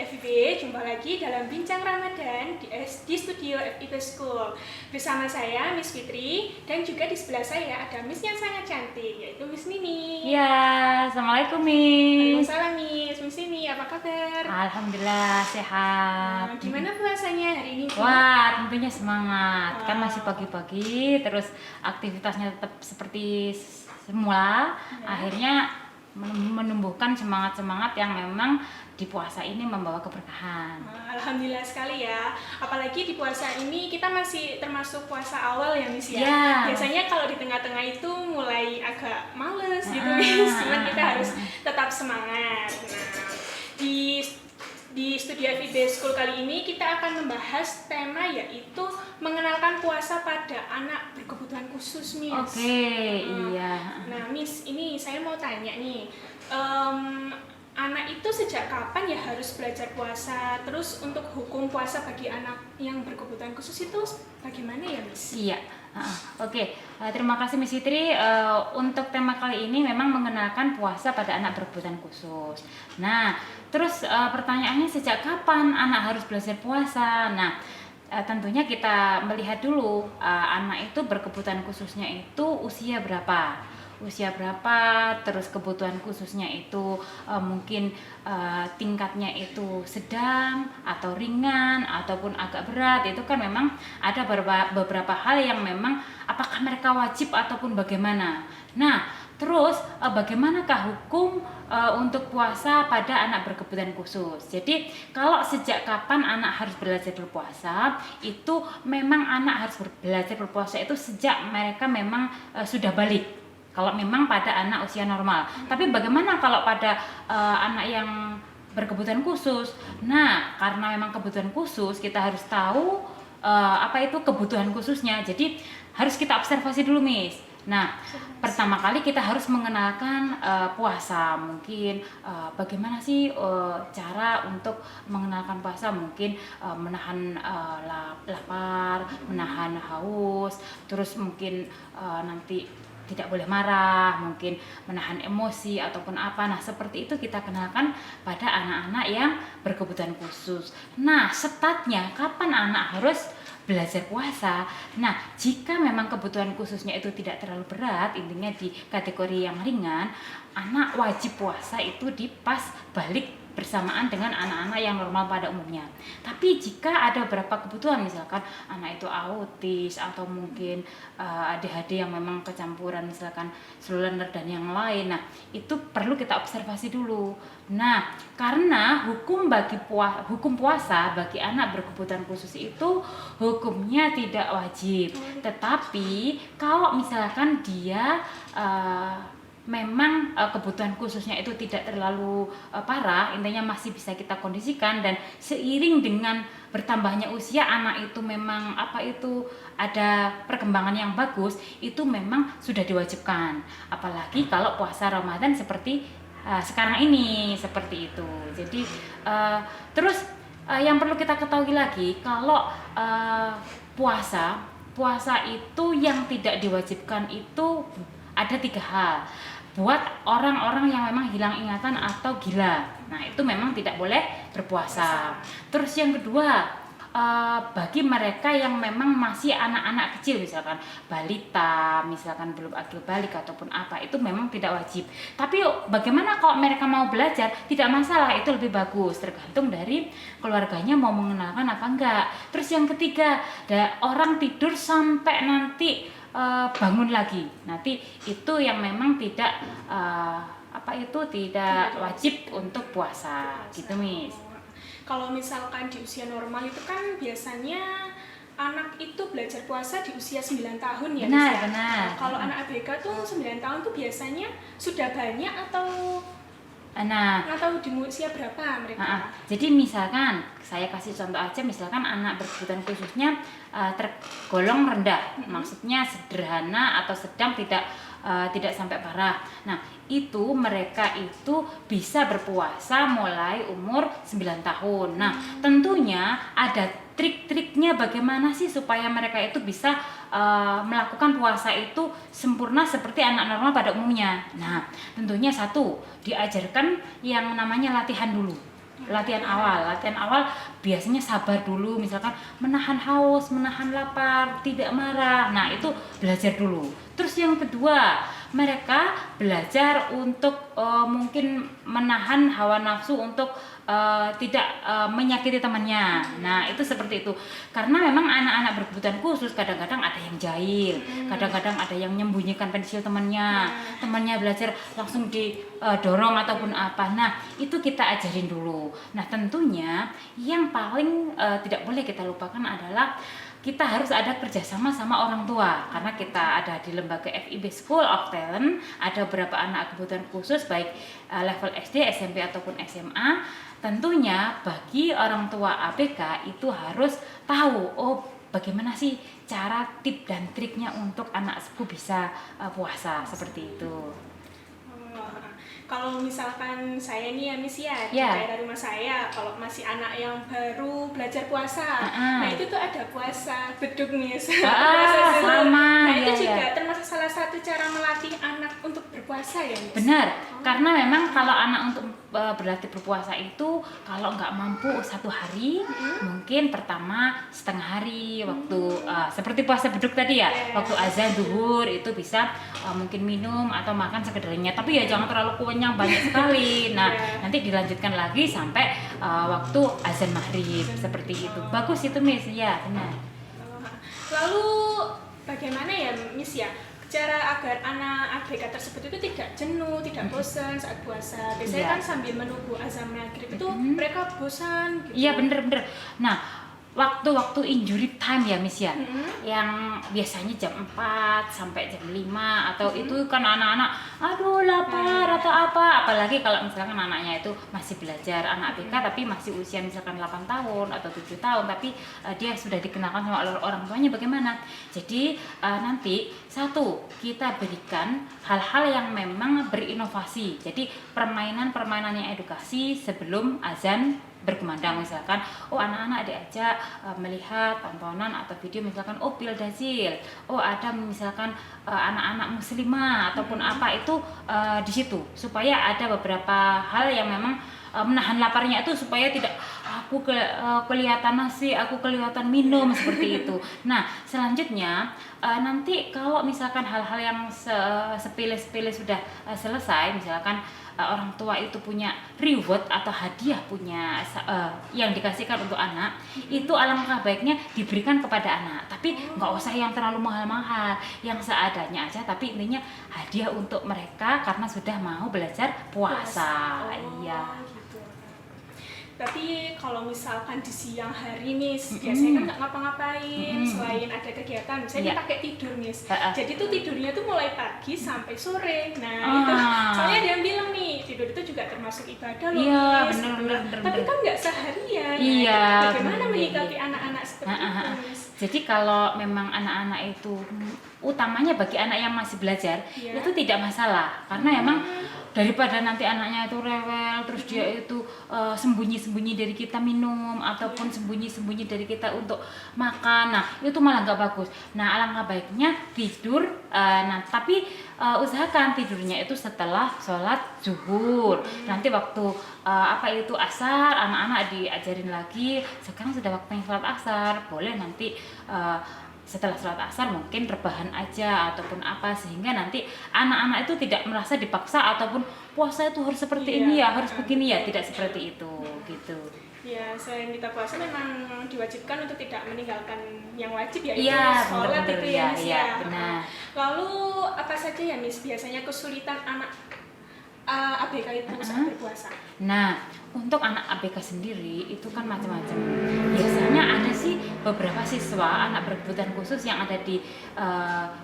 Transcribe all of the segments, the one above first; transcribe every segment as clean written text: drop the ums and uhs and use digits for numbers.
FIB, jumpa lagi dalam Bincang Ramadan di studio FIB School. Bersama saya Miss Fitri dan juga di sebelah saya ada Miss yang sangat cantik, yaitu Miss Nini. Ya, Assalamualaikum Miss. Waalaikumsalam Miss Nini, apa kabar? Alhamdulillah sehat. Gimana puasanya hari ini? Wah, tentunya semangat. Kan masih pagi-pagi, terus aktivitasnya tetap seperti semula. Akhirnya menumbuhkan semangat-semangat yang memang di puasa ini membawa keberkahan. Alhamdulillah sekali ya. Apalagi di puasa ini kita masih termasuk puasa awal ya Miss ya. Biasanya kalau di tengah-tengah itu mulai agak males gitu Miss. Cuman kita harus tetap semangat. Nah, di studio FIB School kali ini kita akan membahas tema yaitu mengenalkan puasa pada anak berkebutuhan khusus Miss. Oke, iya. Nah Miss, ini saya mau tanya nih, anak itu sejak kapan ya harus belajar puasa? Terus untuk hukum puasa bagi anak yang berkebutuhan khusus itu bagaimana ya Miss? Iya. Oke. Terima kasih Miss Fitri. Untuk tema kali ini memang mengenalkan puasa pada anak berkebutuhan khusus. Nah, terus pertanyaannya sejak kapan anak harus belajar puasa? Nah, tentunya kita melihat dulu anak itu berkebutuhan khususnya itu usia berapa, terus kebutuhan khususnya itu mungkin tingkatnya itu sedang atau ringan ataupun agak berat. Itu kan memang ada beberapa hal yang memang apakah mereka wajib ataupun bagaimana. Nah, terus bagaimanakah hukum untuk puasa pada anak berkebutuhan khusus? Jadi kalau sejak kapan anak harus belajar berpuasa, itu memang anak harus belajar berpuasa itu sejak mereka memang sudah balik. Kalau memang pada anak usia normal. Tapi bagaimana kalau pada anak yang berkebutuhan khusus? Nah, karena memang kebutuhan khusus, kita harus tahu apa itu kebutuhan khususnya. Jadi harus kita observasi dulu, Miss. Nah, pertama kali kita harus mengenalkan puasa. Mungkin bagaimana sih cara untuk mengenalkan puasa? Mungkin menahan lapar, menahan haus, terus mungkin nanti tidak boleh marah, mungkin menahan emosi ataupun apa. Nah, seperti itu kita kenalkan pada anak-anak yang berkebutuhan khusus. Nah, startnya kapan anak harus belajar puasa? Nah, jika memang kebutuhan khususnya itu tidak terlalu berat, intinya di kategori yang ringan, anak wajib puasa itu di pas balik bersamaan dengan anak-anak yang normal pada umumnya. Tapi jika ada beberapa kebutuhan, misalkan anak itu autis atau mungkin ADHD yang memang kecampuran misalkan slow learner dan yang lain, nah itu perlu kita observasi dulu. Nah, karena hukum puasa bagi anak berkebutuhan khusus itu hukumnya tidak wajib. Tetapi kalau misalkan dia memang kebutuhan khususnya itu tidak terlalu parah, intinya masih bisa kita kondisikan, dan seiring dengan bertambahnya usia anak itu memang ada perkembangan yang bagus, itu memang sudah diwajibkan. Apalagi kalau puasa Ramadan seperti sekarang ini, seperti itu. Jadi terus yang perlu kita ketahui lagi, kalau puasa itu yang tidak diwajibkan itu ada 3 hal. Buat orang-orang yang memang hilang ingatan atau gila, nah itu memang tidak boleh berpuasa. Terus yang kedua, bagi mereka yang memang masih anak-anak kecil, misalkan balita, misalkan belum akil balik ataupun apa, itu memang tidak wajib. Tapi bagaimana kalau mereka mau belajar, tidak masalah, itu lebih bagus, tergantung dari keluarganya mau mengenalkan apa enggak. Terus yang ketiga, orang tidur sampai nanti bangun lagi, nanti itu yang memang tidak tidak wajib untuk puasa gitu, Miss. Kalau misalkan di usia normal itu kan biasanya anak itu belajar puasa di usia 9 tahun ya. Benar. Nah, kalau anak ABK tuh 9 tahun tuh biasanya sudah banyak atau di usia berapa mereka? Jadi misalkan saya kasih contoh aja, misalkan anak berkebutuhan khususnya tergolong rendah, maksudnya sederhana atau sedang, tidak sampai parah. Nah, itu mereka itu bisa berpuasa mulai umur 9 tahun. Nah, tentunya ada trik-triknya bagaimana sih supaya mereka itu bisa melakukan puasa itu sempurna seperti anak normal pada umumnya. Nah, tentunya satu, diajarkan yang namanya latihan dulu. Latihan awal biasanya sabar dulu, misalkan menahan haus, menahan lapar, tidak marah. Nah, itu belajar dulu. Terus yang kedua, mereka belajar untuk mungkin menahan hawa nafsu untuk tidak menyakiti temannya. Nah, itu seperti itu. Karena memang anak-anak berkebutuhan khusus kadang-kadang ada yang jahil, kadang-kadang ada yang menyembunyikan pensil temannya. Temannya belajar langsung didorong ataupun apa. Nah, itu kita ajarin dulu. Nah, tentunya yang paling tidak boleh kita lupakan adalah kita harus ada kerjasama sama orang tua, karena kita ada di lembaga FIB School of Talent, ada beberapa anak kebutuhan khusus baik level SD, SMP ataupun SMA. Tentunya bagi orang tua ABK itu harus tahu, oh bagaimana sih cara tip dan triknya untuk anakku bisa puasa seperti itu. Kalau misalkan saya nih ya Miss ya, di daerah rumah saya, kalau masih anak yang baru belajar puasa, nah itu tuh ada puasa beduk Miss, puasa sama. Nah itu juga termasuk salah satu cara melatih anak untuk berpuasa ya Miss? Benar, karena memang kalau anak untuk berlatih berpuasa itu kalau nggak mampu 1 hari, mungkin pertama setengah hari waktu seperti puasa beduk tadi ya, waktu azan zuhur itu bisa mungkin minum atau makan sekedarnya, tapi ya jangan terlalu kenyang banyak sekali. Nah, nanti dilanjutkan lagi sampai waktu azan maghrib seperti itu. Bagus itu Miss, ya benar. Lalu bagaimana ya Miss ya, cara agar anak ABK tersebut itu tidak jenuh, tidak bosan saat puasa? Biasanya kan sambil menunggu azan maghrib itu mereka bosan gitu. Iya bener. Nah, waktu-waktu injury time ya Miss ya, yang biasanya jam 4 sampai jam 5 atau itu kan anak-anak aduh lapar atau apa, apalagi kalau misalkan anaknya itu masih belajar, anak ABK tapi masih usia misalkan 8 tahun atau 7 tahun tapi dia sudah dikenalkan sama orang tuanya, bagaimana? Jadi nanti kita berikan hal-hal yang memang berinovasi, jadi permainan yang edukasi sebelum azan berkumandang. Misalkan anak-anak diajak melihat tontonan atau video, misalkan pil dazil, ada misalkan anak-anak muslimah ataupun apa itu di situ, supaya ada beberapa hal yang memang menahan laparnya itu supaya tidak aku kelihatan nasi, aku kelihatan minum seperti itu. Nah, selanjutnya nanti kalau misalkan hal-hal yang sepele-sepele sudah selesai, misalkan orang tua itu punya reward atau hadiah punya yang dikasihkan untuk anak, itu alangkah baiknya diberikan kepada anak, tapi nggak usah yang terlalu mahal-mahal, yang seadanya aja, tapi intinya hadiah untuk mereka karena sudah mau belajar puasa. Iya. Gitu. Tapi kalau misalkan di siang hari Miss, biasanya kan nggak ngapa-ngapain selain ada kegiatan, misalnya pakai tidur Miss. Jadi tuh tidurnya tuh mulai pagi sampai sore. Nah itu, soalnya ada yang bilang nih tidur itu juga termasuk ibadah loh Miss. Bener. Tapi kan nggak seharian. Iya. Nah, bagaimana menyikapi anak-anak seperti itu Miss? Jadi kalau memang anak-anak itu utamanya bagi anak yang masih belajar itu tidak masalah, karena emang daripada nanti anaknya itu rewel terus dia itu sembunyi-sembunyi dari kita minum ataupun sembunyi-sembunyi dari kita untuk makan, nah itu malah nggak bagus. Nah alangkah baiknya tidur, tapi usahakan tidurnya itu setelah sholat zuhur. Nanti waktu asar, anak-anak diajarin lagi, sekarang sudah waktunya sholat asar, boleh nanti setelah sholat asar mungkin rebahan aja ataupun apa, sehingga nanti anak-anak itu tidak merasa dipaksa ataupun puasa itu harus seperti ini ya, harus begini ya, tidak seperti itu gitu. Ya, selain kita puasa memang diwajibkan untuk tidak meninggalkan yang wajib ya, itu sholat itu ya Miss ya. Benar. Lalu apa saja ya Miss biasanya kesulitan anak ABK itu saat berpuasa? Nah, untuk anak ABK sendiri itu kan macam-macam. Biasanya ada sih beberapa siswa anak berkebutuhan khusus yang ada di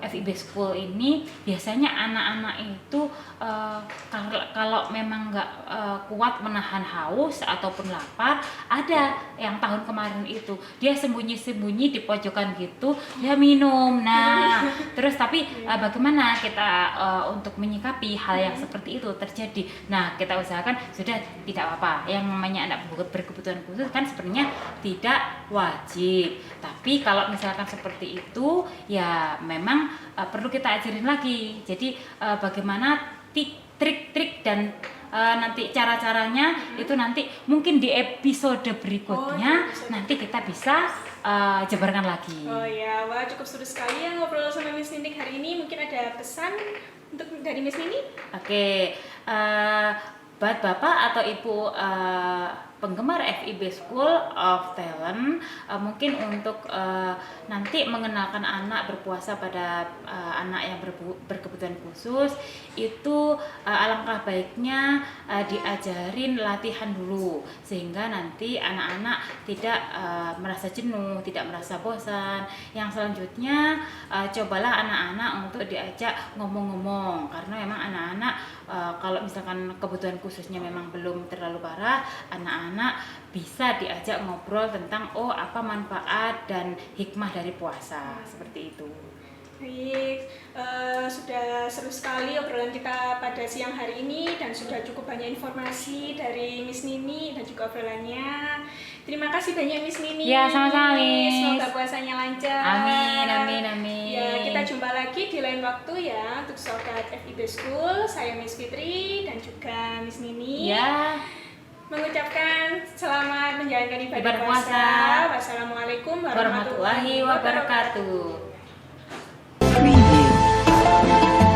FIB School ini, biasanya anak-anak itu kalau memang nggak kuat menahan haus ataupun lapar, ada yang tahun kemarin itu dia sembunyi-sembunyi di pojokan gitu, dia minum. Nah, terus tapi bagaimana kita untuk menyikapi hal yang seperti itu terjadi? Nah, kita usahakan sudah tidak apa-apa. Yang namanya anak berkebutuhan khusus kan sebenarnya tidak wajib, tapi kalau misalkan seperti itu ya memang perlu kita ajarin lagi. Jadi bagaimana trik-trik dan nanti cara-caranya itu nanti mungkin di episode berikutnya nanti kita bisa jabarkan lagi. Oh ya, wah cukup seru sekali ya ngobrol sama Miss Nindik hari ini. Mungkin ada pesan untuk dari Miss Nini? Oke, buat Bapak atau Ibu penggemar FIB School of Talent, mungkin untuk nanti mengenalkan anak berpuasa pada anak yang berkebutuhan khusus, itu alangkah baiknya diajarin latihan dulu, sehingga nanti anak-anak tidak merasa jenuh, tidak merasa bosan. Yang selanjutnya cobalah anak-anak untuk diajak ngomong-ngomong, karena memang anak-anak kalau misalkan kebutuhan khususnya memang belum terlalu parah, anak-anak bisa diajak ngobrol tentang apa manfaat dan hikmah dari puasa, seperti itu. Baik, sudah seru sekali obrolan kita pada siang hari ini dan sudah cukup banyak informasi dari Miss Nini dan juga obrolannya. Terima kasih banyak Miss Nini. Ya, sama-sama Miss. Semoga puasanya lancar. Amin, amin, amin. Ya, kita jumpa lagi di lain waktu ya untuk sobat FIB School. Saya Miss Fitri dan juga Miss Nini. Ya. Mengucapkan selamat menjalankan ibadah puasa. Wassalamualaikum warahmatullahi wabarakatuh. Preview.